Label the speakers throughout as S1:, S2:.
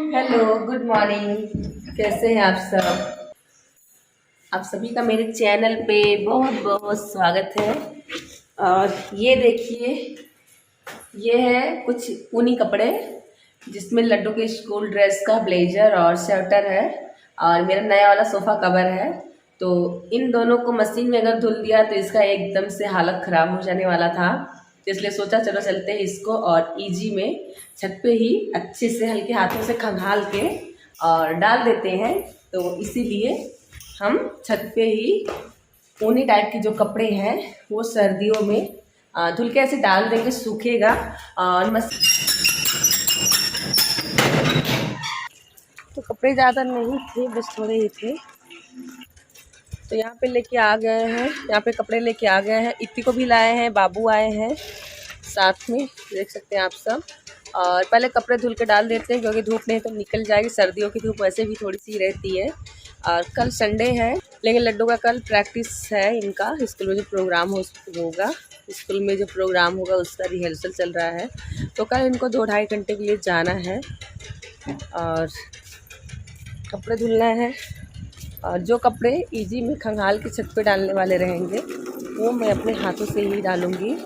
S1: Hello, good morning. कैसे हैं आप सब? आप सभी का मेरे चैनल पे बहुत बहुत स्वागत है। और ये देखिए, ये है कुछ ऊनी कपड़े जिसमें लड्डू के स्कूल ड्रेस का ब्लेजर और स्वेटर है, और मेरा नया वाला सोफ़ा कवर है। तो इन दोनों को मशीन में अगर धुल दिया तो इसका एकदम से हालत ख़राब हो जाने वाला था। तो इसलिए सोचा चलो चलते हैं इसको और इजी में छत पे ही अच्छे से हल्के हाथों से खंगाल के और डाल देते हैं। तो इसीलिए हम छत पे ही ऊनी टाइप के जो कपड़े हैं वो सर्दियों में धुल के ऐसे डाल देंगे, सूखेगा। और तो कपड़े ज़्यादा नहीं थे, बस थोड़े ही थे। तो यहाँ पे लेके आ गए हैं, यहाँ पे कपड़े लेके आ गए हैं। इत्ती को भी लाए हैं, बाबू आए हैं साथ में, देख सकते हैं आप सब। और पहले कपड़े धुल के डाल देते हैं क्योंकि धूप नहीं तो निकल जाएगी। सर्दियों की धूप वैसे भी थोड़ी सी रहती है। और कल संडे है, लेकिन लड्डू का कल प्रैक्टिस है। इनका स्कूल में जो प्रोग्राम होगा, स्कूल में जो प्रोग्राम होगा उसका रिहर्सल चल रहा है। तो कल इनको 2-2.5 घंटे के लिए जाना है और कपड़े धुलना है। और जो कपड़े इजी में खंगाल के छत पे डालने वाले रहेंगे वो मैं अपने हाथों से ही डालूँगी,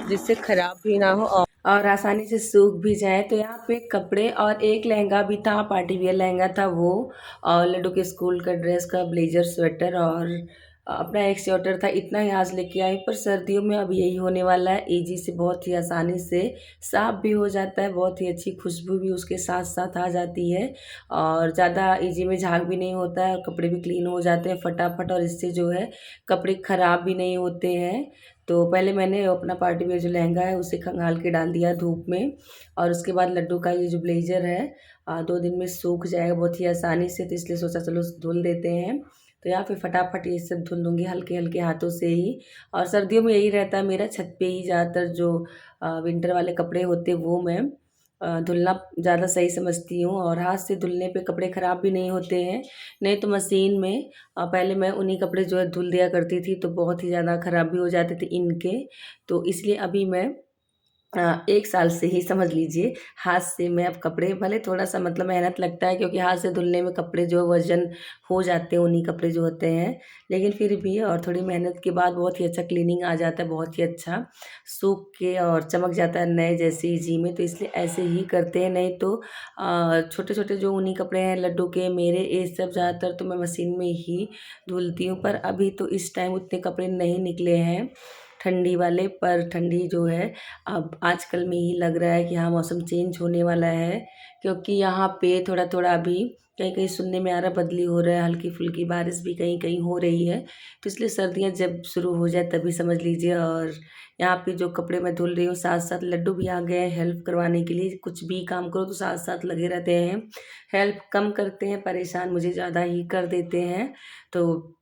S1: जिससे ख़राब भी ना हो और आसानी से सूख भी जाए। तो यहाँ पे कपड़े और एक लहंगा भी था, पार्टी वियर लहंगा था वो, और लड्डू के स्कूल का ड्रेस का ब्लेजर स्वेटर और अपना एक स्वेटर था। इतना ही आज लेके आई। पर सर्दियों में अब यही होने वाला है, इजी से बहुत ही आसानी से साफ़ भी हो जाता है, बहुत ही अच्छी खुशबू भी उसके साथ साथ आ जाती है। और ज़्यादा इजी में झाग भी नहीं होता है और कपड़े भी क्लीन हो जाते हैं फटाफट। और इससे जो है कपड़े ख़राब भी नहीं होते हैं। तो पहले मैंने अपना पार्टी वेयर जो लहंगा है उसे खंगाल के डाल दिया धूप में। और उसके बाद लड्डू का ये जो ब्लेजर है 2 दिन में सूख जाएगा बहुत ही आसानी से। तो इसलिए सोचा चलो धुल देते हैं। तो यहाँ पे फटाफट ये सब धुल दूँगी हल्के हल्के हाथों से ही। और सर्दियों में यही रहता है मेरा, छत पे ही ज़्यादातर जो विंटर वाले कपड़े होते हैं वो मैं धुलना ज़्यादा सही समझती हूँ। और हाथ से धुलने पे कपड़े ख़राब भी नहीं होते हैं। नहीं तो मशीन में पहले मैं उन्हीं कपड़े जो है धुल दिया करती थी, तो बहुत ही ज़्यादा ख़राब भी हो जाते थे इनके। तो इसलिए अभी मैं 1 साल से ही समझ लीजिए हाथ से मैं अब कपड़े, भले थोड़ा-सा मतलब मेहनत लगता है क्योंकि हाथ से धुलने में कपड़े जो वज़न हो जाते हैं, ऊनी कपड़े जो होते हैं। लेकिन फिर भी और थोड़ी मेहनत के बाद बहुत ही अच्छा क्लीनिंग आ जाता है, बहुत ही अच्छा सूख के और चमक जाता है नए जैसे इज़ी में। तो इसलिए ऐसे ही करते हैं। नहीं तो छोटे-छोटे जो ऊनी कपड़े हैं लड्डू के, मेरे, ये सब ज़्यादातर तो मैं मशीन में ही धुलती हूँ। पर अभी तो इस टाइम उतने कपड़े नहीं निकले हैं ठंडी वाले। पर ठंडी जो है अब आजकल में ही लग रहा है कि हाँ मौसम चेंज होने वाला है। क्योंकि यहाँ पे थोड़ा-थोड़ा अभी कहीं-कहीं सुनने में आ रहा है बदली हो रहा है, हल्की-फुल्की बारिश भी कहीं-कहीं हो रही है। तो इसलिए सर्दियाँ जब शुरू हो जाए तभी समझ लीजिए। और यहाँ पे जो कपड़े मैं धुल रही हूँ साथ-साथ लड्डू भी आ गए हैं हेल्प करवाने के लिए। कुछ भी काम करो तो साथ-साथ लगे रहते हैं, हेल्प कम करते हैं, परेशान मुझे ज़्यादा ही कर देते हैं। तो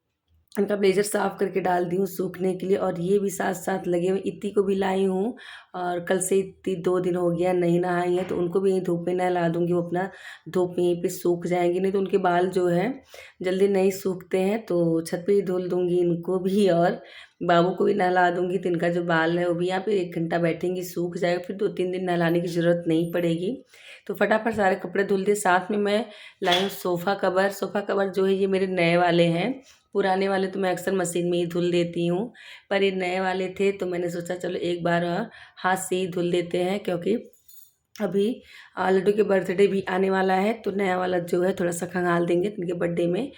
S1: उनका ब्लेज़र साफ़ करके डाल दी हूँ सूखने के लिए। और ये भी साथ-साथ लगे हुए, इत्ती को भी लाई हूँ। और कल से इत्ती 2 दिन हो गया नहीं नहाई है, तो उनको भी यहीं धूप में नहला दूँगी, वो अपना धूप में यहीं पे सूख जाएँगी। नहीं तो उनके बाल जो हैं जल्दी नहीं सूखते हैं, तो छत पे ही धुल दूँगी इनको भी। और बाबू को भी नहला दूँगी, तो इनका जो बाल है वो भी यहाँ पे 1 घंटा बैठेंगी, सूख जाएगा, फिर 2-3 दिन नहलाने की ज़रूरत नहीं पड़ेगी। तो फटाफट सारे कपड़े धुल दिए। साथ में मैं लाई हूँ सोफ़ा कवर। सोफ़ा कवर जो है ये मेरे नए वाले हैं, पुराने वाले तो मैं अक्सर मशीन में ही धुल देती हूँ। पर ये नए वाले थे तो मैंने सोचा चलो एक बार हाथ से ही धुल देते हैं। क्योंकि अभी लड्डू के बर्थडे भी आने वाला है, तो नया वाला जो है थोड़ा-सा खंगाल देंगे, तो उनके बर्थडे में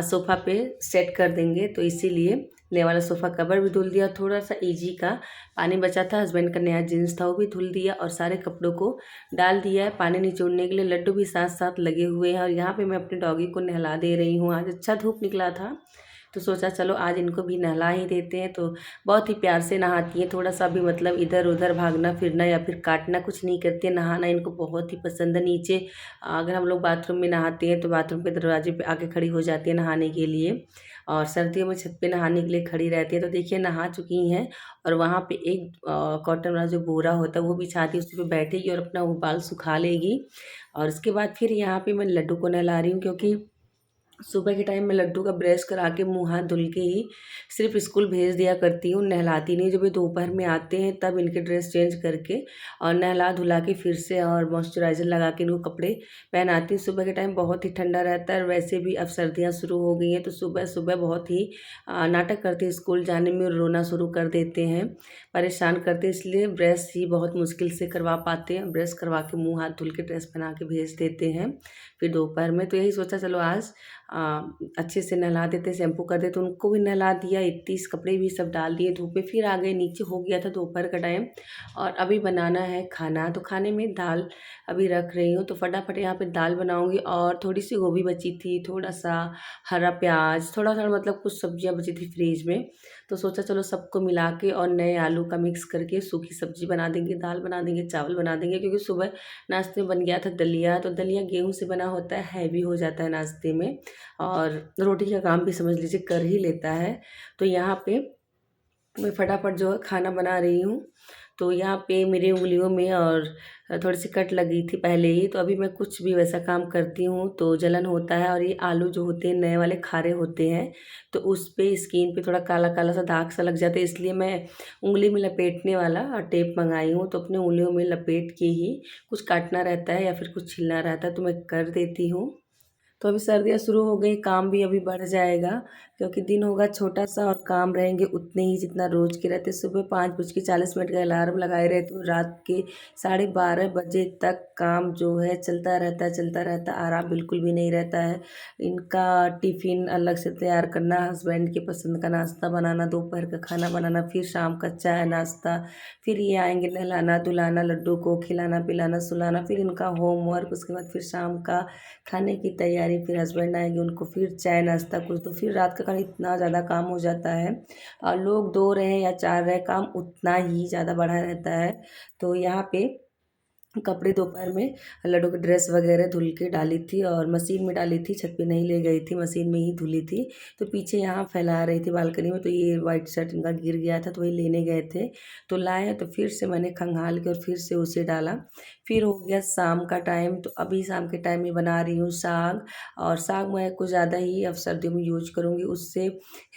S1: सोफ़ा पे सेट कर देंगे। तो इसीलिए नया वाला सोफ़ा कवर भी धुल दिया। थोड़ा-सा इजी का पानी बचा था, हस्बैंड का नया जीन्स था वो भी धुल दिया और सारे कपड़ों को डाल दिया है पानी निचोड़ने के लिए। लड्डू भी साथ-साथ लगे हुए हैं और यहाँ पे मैं अपने डॉगी को नहला दे रही हूँ। आज अच्छा धूप निकला था, तो सोचा चलो आज इनको भी नहला ही देते हैं। तो बहुत ही प्यार से नहाती हैं, थोड़ा-सा भी मतलब इधर-उधर भागना फिरना या फिर काटना कुछ नहीं करती हैं। नहाना इनको बहुत ही पसंद है। नीचे अगर हम लोग बाथरूम में नहाते हैं तो बाथरूम के दरवाजे पे आके खड़ी हो जाती है नहाने के लिए। और सर्दियों में छत पे नहाने के लिए खड़ी रहती है। तो देखिए नहा चुकी हैं और वहाँ पे एक कॉटन वाला जो बोरा होता है वो बिछा दी, उसी पे बैठेगी और अपना वो बाल सुखा लेगी। और उसके बाद फिर यहाँ पे मैं लड्डू को नहला रही हूँ, क्योंकि सुबह के टाइम मैं लड्डू का ब्रश करा के मुँह हाथ धुल के ही सिर्फ स्कूल भेज दिया करती हूँ, नहलाती नहीं। जब ये दोपहर में आते हैं तब इनके ड्रेस चेंज करके और नहला धुला के फिर से और मॉइस्चराइज़र लगा के इनको कपड़े पहनाती हूँ। सुबह के टाइम बहुत ही ठंडा रहता है और वैसे भी अब सर्दियाँ शुरू हो गई हैं, तो सुबह सुबह बहुत ही नाटक करते हैं, स्कूल जाने में रोना शुरू कर देते हैं, परेशान करते हैं। इसलिए ब्रश ही बहुत मुश्किल से करवा पाते हैं। ब्रश करवा के मुँह हाथ धुल के ड्रेस पहना के भेज देते हैं फिर दोपहर में। तो यही सोचा चलो आज अच्छे से नहला देते, शैम्पू कर देते। उनको भी नहला दिया, 31 कपड़े भी सब डाल दिए धूप में, फिर आ गए नीचे। हो गया था दोपहर का टाइम और अभी बनाना है खाना। तो खाने में दाल अभी रख रही हूँ, तो फटाफट यहाँ पे दाल बनाऊँगी। और थोड़ी सी गोभी बची थी, थोड़ा सा हरा प्याज, थोड़ा-थोड़ा मतलब कुछ सब्जियाँ बची थी फ्रिज में। तो सोचा चलो सबको मिला के और नए आलू का मिक्स करके सूखी सब्जी बना देंगे, दाल बना देंगे, चावल बना देंगे। क्योंकि सुबह नाश्ते में बन गया था दलिया, तो दलिया गेहूँ से बना होता है, हैवी हो जाता है नाश्ते में और रोटी का काम भी समझ लीजिए कर ही लेता है। तो यहाँ पे मैं फटाफट जो है खाना बना रही हूँ। तो यहाँ पे मेरी उँगलियों में और थोड़ी-सी कट लगी थी पहले ही, तो अभी मैं कुछ भी वैसा काम करती हूँ तो जलन होता है। और ये आलू जो होते हैं नए वाले खारे होते हैं, तो उस पे स्किन पे थोड़ा काला-काला सा दाग सा लग जाता है। इसलिए मैं उँगली में लपेटने वाला टेप मँगाई हूँ, तो अपने उँगलियों में लपेट के ही कुछ काटना रहता है या फिर कुछ छीलना रहता है, तो मैं कर देती हूँ। तो अभी सर्दियाँ शुरू हो गई, काम भी अभी बढ़ जाएगा क्योंकि दिन होगा छोटा-सा और काम रहेंगे उतने ही जितना रोज़ के रहते। सुबह 5:40 का अलार्म लगाए रहती हूँ, रात के 12:30 बजे तक काम जो है चलता रहता है, आराम बिल्कुल भी नहीं रहता है। इनका टिफ़िन अलग से तैयार करना, हस्बैंड की पसंद का नाश्ता बनाना, दोपहर का खाना बनाना, फिर शाम का चाय नाश्ता, फिर ये आएँगे नहलाना-धुलाना, लड्डू को खिलाना-पिलाना, सुलाना, फिर इनका होमवर्क, उसके बाद फिर शाम का खाने की तैयारी, फिर हस्बैंड आएँगे उनको फिर चाय नाश्ता कुछ, तो फिर रात का खाना, इतना ज़्यादा काम हो जाता है। और लोग 2 रहें या 4 रहें, काम उतना ही ज़्यादा बढ़ा रहता है। तो यहाँ पे कपड़े दोपहर में लड्डू की ड्रेस वगैरह धुल के डाली थी और मशीन में डाली थी, छत पे नहीं ले गई थी, मशीन में ही धुली थी। तो पीछे यहाँ फैला रही थी बालकनी में, तो ये वाइट शर्ट इनका गिर गया था, तो वही लेने गए थे। तो लाए तो फिर से मैंने खंगाल के और फिर से उसे डाला। फिर हो गया शाम का टाइम, तो अभी शाम के टाइम में बना रही हूँ साग। और साग मैं कुछ ज़्यादा ही अब सर्दियों में यूज करूँगी, उससे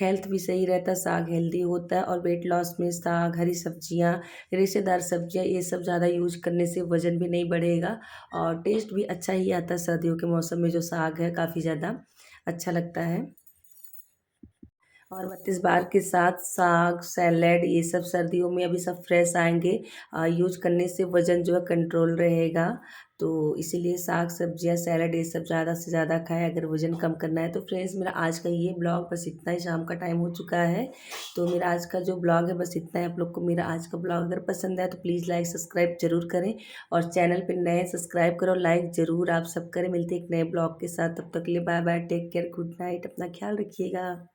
S1: हेल्थ भी सही रहता है, साग हेल्दी होता है। और वेट लॉस में साग, हरी सब्जियाँ, रेशेदार सब्जियाँ, ये सब ज़्यादा यूज करने से वज़न भी नहीं बढ़ेगा और टेस्ट भी अच्छा ही आता है। सर्दियों के मौसम में जो साग है काफ़ी ज़्यादा अच्छा लगता है। और 32 बार के साथ साग, सैलेड, ये सब सर्दियों में अभी सब फ्रेश आएँगे। यूज़ करने से वज़न जो है कंट्रोल रहेगा। तो इसीलिए साग, सब्जियाँ, सैलेड ये सब ज़्यादा से ज़्यादा खाएँ अगर वज़न कम करना है। तो फ्रेंड्स, मेरा आज का ये ब्लॉग बस इतना ही, शाम का टाइम हो चुका है। तो मेरा आज का जो ब्लॉग है बस इतना है। आप लोग को मेरा आज का ब्लॉग अगर पसंद आए तो प्लीज़ लाइक, सब्सक्राइब ज़रूर करें। और चैनल पे नए हैं, सब्सक्राइब करो, लाइक ज़रूर आप सब करें। मिलते हैं एक नए ब्लॉग के साथ, तब तक के लिए bye bye, take care, good night, अपना ख़्याल रखिएगा।